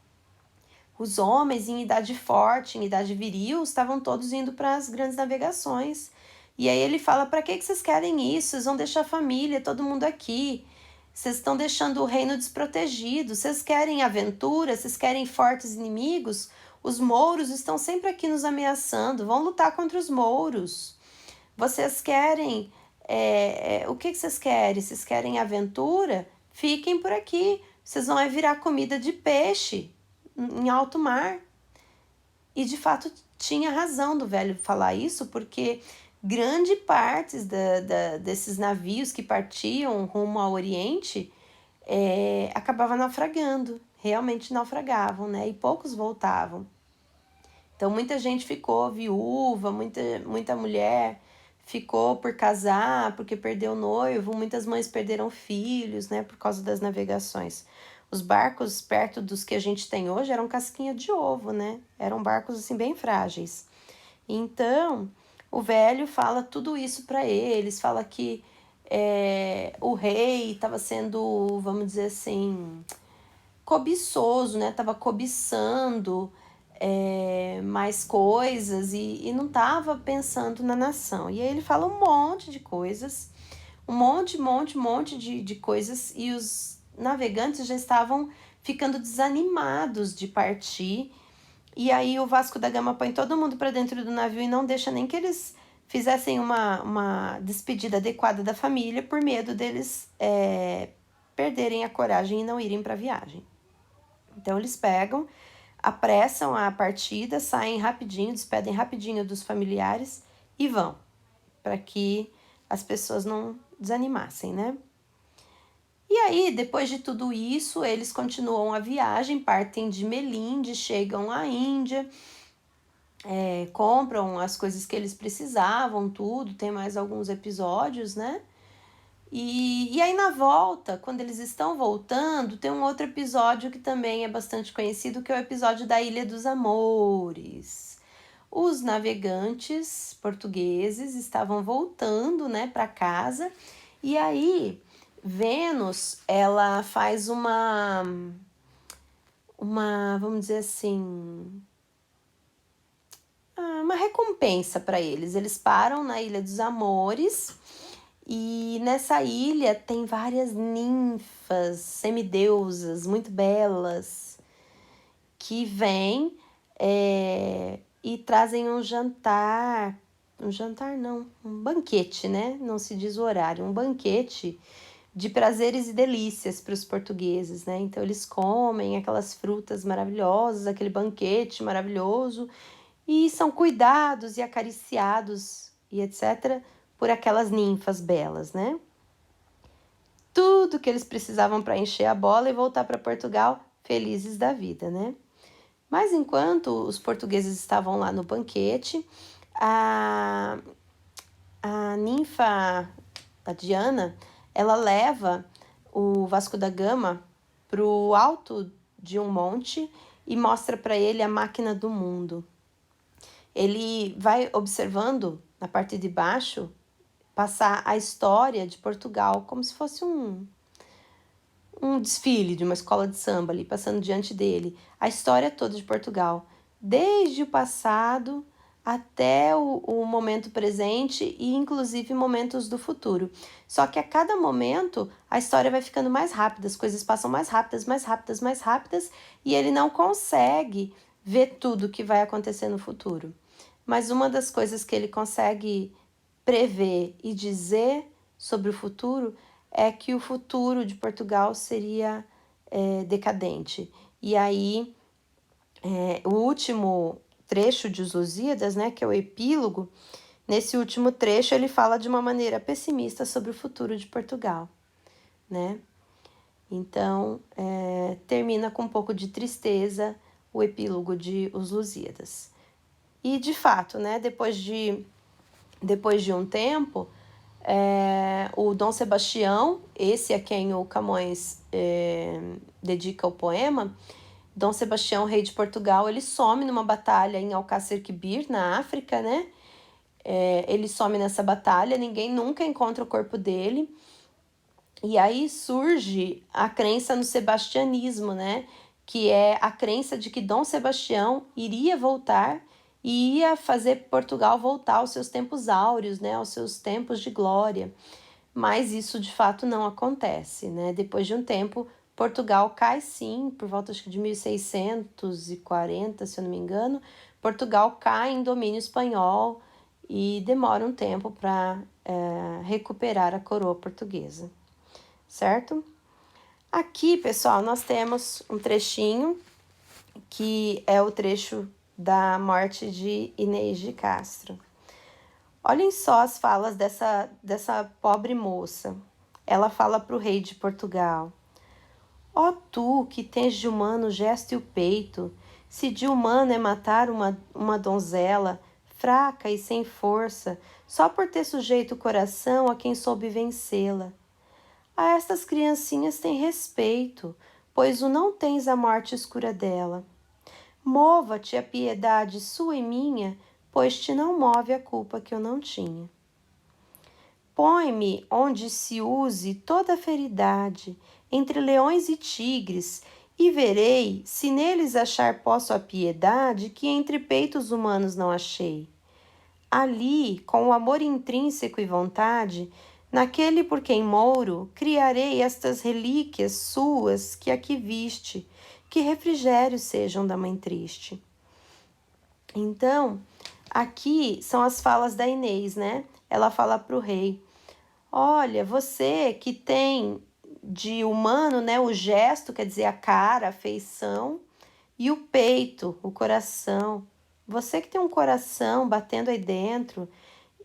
Os homens em idade forte, em idade viril, estavam todos indo para as grandes navegações. E aí ele fala, para que vocês querem isso? Vocês vão deixar a família, todo mundo aqui. Vocês estão deixando o reino desprotegido. Vocês querem aventura? Vocês querem fortes inimigos? Os mouros estão sempre aqui nos ameaçando. Vão lutar contra os mouros. Vocês querem... o que vocês querem? Vocês querem aventura? Fiquem por aqui. Vocês vão virar comida de peixe em alto mar. E de fato tinha razão do velho falar isso, porque grande parte desses navios que partiam rumo ao Oriente acabava naufragando, realmente naufragavam, né? E poucos voltavam. Então, muita gente ficou viúva, muita mulher ficou por casar, porque perdeu o noivo, muitas mães perderam filhos, né, por causa das navegações. Os barcos perto dos que a gente tem hoje eram casquinha de ovo, né? Eram barcos assim bem frágeis. Então, o velho fala tudo isso para eles, fala que o rei estava sendo, vamos dizer assim, cobiçoso, né? Tava cobiçando mais coisas e não tava pensando na nação. E aí ele fala um monte de coisas, um monte de coisas, e os navegantes já estavam ficando desanimados de partir. E aí o Vasco da Gama põe todo mundo para dentro do navio e não deixa nem que eles fizessem uma despedida adequada da família, por medo deles perderem a coragem e não irem para a viagem. Então eles pegam, apressam a partida, saem rapidinho, despedem rapidinho dos familiares e vão, para que as pessoas não desanimassem, né? E aí, depois de tudo isso, eles continuam a viagem, partem de Melinde, chegam à Índia, compram as coisas que eles precisavam, tudo, tem mais alguns episódios, né? E aí na volta, quando eles estão voltando, tem um outro episódio que também é bastante conhecido, que é o episódio da Ilha dos Amores. Os navegantes portugueses estavam voltando, né, para casa, e aí Vênus, ela faz vamos dizer assim, uma recompensa para eles. Eles param na Ilha dos Amores e nessa ilha tem várias ninfas, semideusas muito belas que vêm e trazem um jantar. Um jantar não, um banquete, né? Não se diz o horário, um banquete de prazeres e delícias para os portugueses, né? Então eles comem aquelas frutas maravilhosas, aquele banquete maravilhoso, e são cuidados e acariciados e etc. por aquelas ninfas belas, né? Tudo que eles precisavam para encher a bola e voltar para Portugal felizes da vida, né? Mas enquanto os portugueses estavam lá no banquete, a ninfa, a Diana, ela leva o Vasco da Gama para o alto de um monte e mostra para ele a máquina do mundo. Ele vai observando na parte de baixo passar a história de Portugal como se fosse um desfile de uma escola de samba ali, passando diante dele. A história toda de Portugal, desde o passado até o momento presente e inclusive momentos do futuro. Só que a cada momento a história vai ficando mais rápida, as coisas passam mais rápidas, mais rápidas, mais rápidas, e ele não consegue ver tudo que vai acontecer no futuro. Mas uma das coisas que ele consegue prever e dizer sobre o futuro é que o futuro de Portugal seria decadente. E aí, o último trecho de Os Lusíadas, né, que é o epílogo, nesse último trecho ele fala de uma maneira pessimista sobre o futuro de Portugal, né? Então, termina com um pouco de tristeza o epílogo de Os Lusíadas. E, de fato, né, depois de um tempo, o Dom Sebastião, esse a quem o Camões dedica o poema, Dom Sebastião, rei de Portugal, ele some numa batalha em Alcácer Quibir, na África, né? Ele some nessa batalha, ninguém nunca encontra o corpo dele. E aí surge a crença no sebastianismo, né? Que é a crença de que Dom Sebastião iria voltar e ia fazer Portugal voltar aos seus tempos áureos, né? Aos seus tempos de glória. Mas isso de fato não acontece, né? Depois de um tempo, Portugal cai sim, por volta acho que de 1640, se eu não me engano, Portugal cai em domínio espanhol e demora um tempo para recuperar a coroa portuguesa, certo? Aqui, pessoal, nós temos um trechinho que é o trecho da morte de Inês de Castro. Olhem só as falas dessa pobre moça. Ela fala para o rei de Portugal: ó tu, que tens de humano o gesto e o peito, Se de humano é matar uma donzela, fraca e sem força, só por ter sujeito o coração a quem soube vencê-la. A estas criancinhas tem respeito, pois o não tens a morte escura dela. Mova-te a piedade sua e minha, pois te não move a culpa que eu não tinha. Põe-me onde se use toda a feridade, entre leões e tigres, e verei, se neles achar posso a piedade que entre peitos humanos não achei. Ali, com o amor intrínseco e vontade, naquele por quem mouro, criarei estas relíquias suas que aqui viste, que refrigério sejam da mãe triste. Então, aqui são as falas da Inês, né? Ela fala para o rei: olha, você que tem de humano, né, o gesto, quer dizer, a cara, a feição, e o peito, o coração. Você que tem um coração batendo aí dentro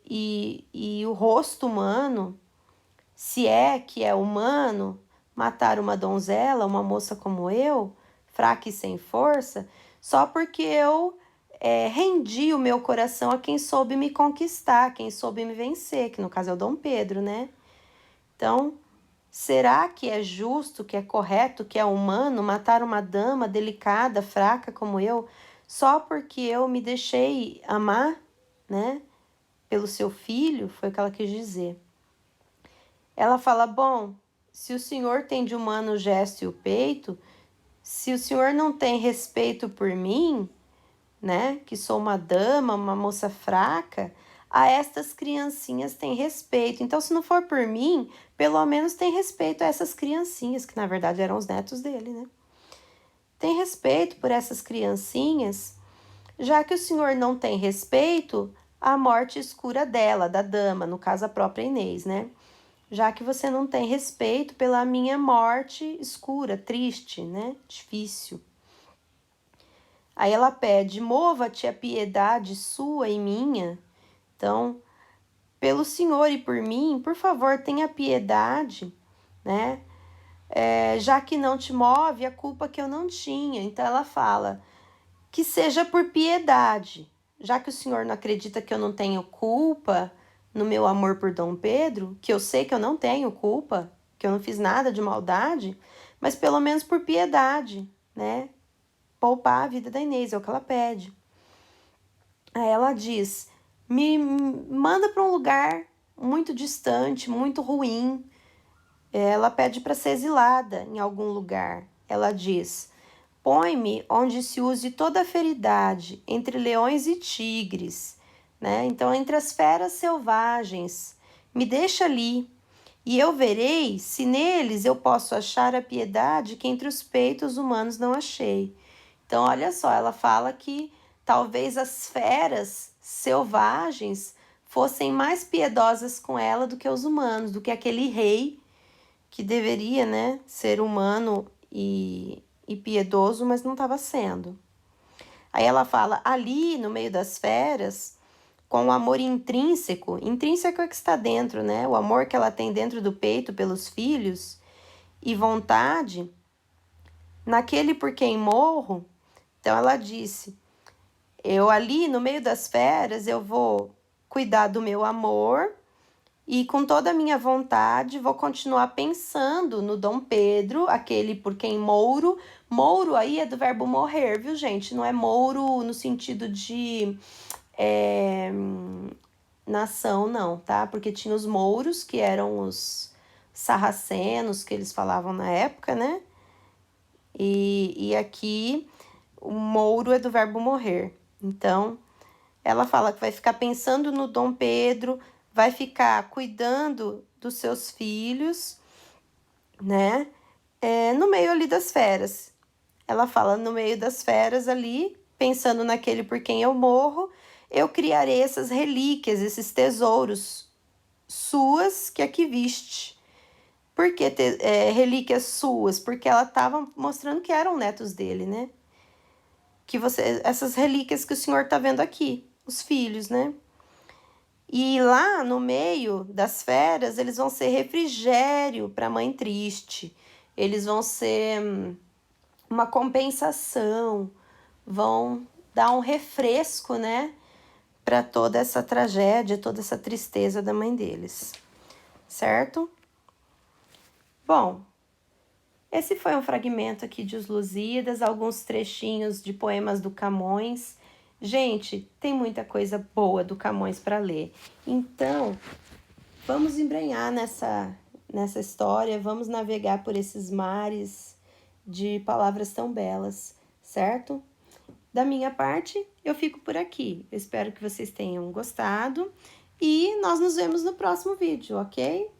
e o rosto humano, se é que é humano, matar uma donzela, uma moça como eu, fraca e sem força, só porque eu rendi o meu coração a quem soube me conquistar, quem soube me vencer, que no caso é o Dom Pedro, né? Então, será que é justo, que é correto, que é humano matar uma dama delicada, fraca como eu, só porque eu me deixei amar, né? Pelo seu filho? Foi o que ela quis dizer. Ela fala: bom, se o senhor tem de humano o gesto e o peito, se o senhor não tem respeito por mim, né, que sou uma dama, uma moça fraca, a estas criancinhas tem respeito. Então, se não for por mim, pelo menos tem respeito a essas criancinhas, que na verdade eram os netos dele, né? Tem respeito por essas criancinhas, já que o senhor não tem respeito à morte escura dela, da dama, no caso a própria Inês, né? Já que você não tem respeito pela minha morte escura, triste, né? Difícil. Aí ela pede: mova-te a piedade sua e minha. Então, pelo Senhor e por mim, por favor, tenha piedade, né? Já que não te move a culpa que eu não tinha. Então ela fala: que seja por piedade. Já que o Senhor não acredita que eu não tenho culpa no meu amor por Dom Pedro, que eu sei que eu não tenho culpa, que eu não fiz nada de maldade, mas pelo menos por piedade, né? Poupar a vida da Inês, é o que ela pede. Aí ela diz: me manda para um lugar muito distante, muito ruim. Ela pede para ser exilada em algum lugar. Ela diz: põe-me onde se use toda a feridade, entre leões e tigres, né? Então, entre as feras selvagens, me deixa ali, e eu verei se neles eu posso achar a piedade que entre os peitos humanos não achei. Então, olha só, ela fala que talvez as feras selvagens fossem mais piedosas com ela do que os humanos, do que aquele rei que deveria, né, ser humano e piedoso, mas não estava sendo. Aí ela fala: ali no meio das feras, com o amor intrínseco, intrínseco é que está dentro, né? O amor que ela tem dentro do peito pelos filhos e vontade, naquele por quem morro. Então ela disse: eu ali no meio das feras, eu vou cuidar do meu amor e com toda a minha vontade vou continuar pensando no Dom Pedro, aquele por quem mouro. Mouro aí é do verbo morrer, viu, gente? Não é mouro no sentido de nação, não, tá? Porque tinha os mouros, que eram os sarracenos, que eles falavam na época, né? E aqui o mouro é do verbo morrer. Então, ela fala que vai ficar pensando no Dom Pedro, vai ficar cuidando dos seus filhos, né? No meio ali das feras. Ela fala: no meio das feras ali, pensando naquele por quem eu morro, eu criarei essas relíquias, esses tesouros suas que aqui viste. Por que relíquias suas? Porque ela estava mostrando que eram netos dele, né? Que essas relíquias que o senhor está vendo aqui, os filhos, né? E lá no meio das feras, eles vão ser refrigério para a mãe triste. Eles vão ser uma compensação, vão dar um refresco, né, para toda essa tragédia, toda essa tristeza da mãe deles, certo? Bom, esse foi um fragmento aqui de Os Lusíadas, alguns trechinhos de poemas do Camões. Gente, tem muita coisa boa do Camões para ler. Então, vamos embrenhar nessa história, vamos navegar por esses mares de palavras tão belas, certo? Da minha parte, eu fico por aqui. Eu espero que vocês tenham gostado e nós nos vemos no próximo vídeo, ok?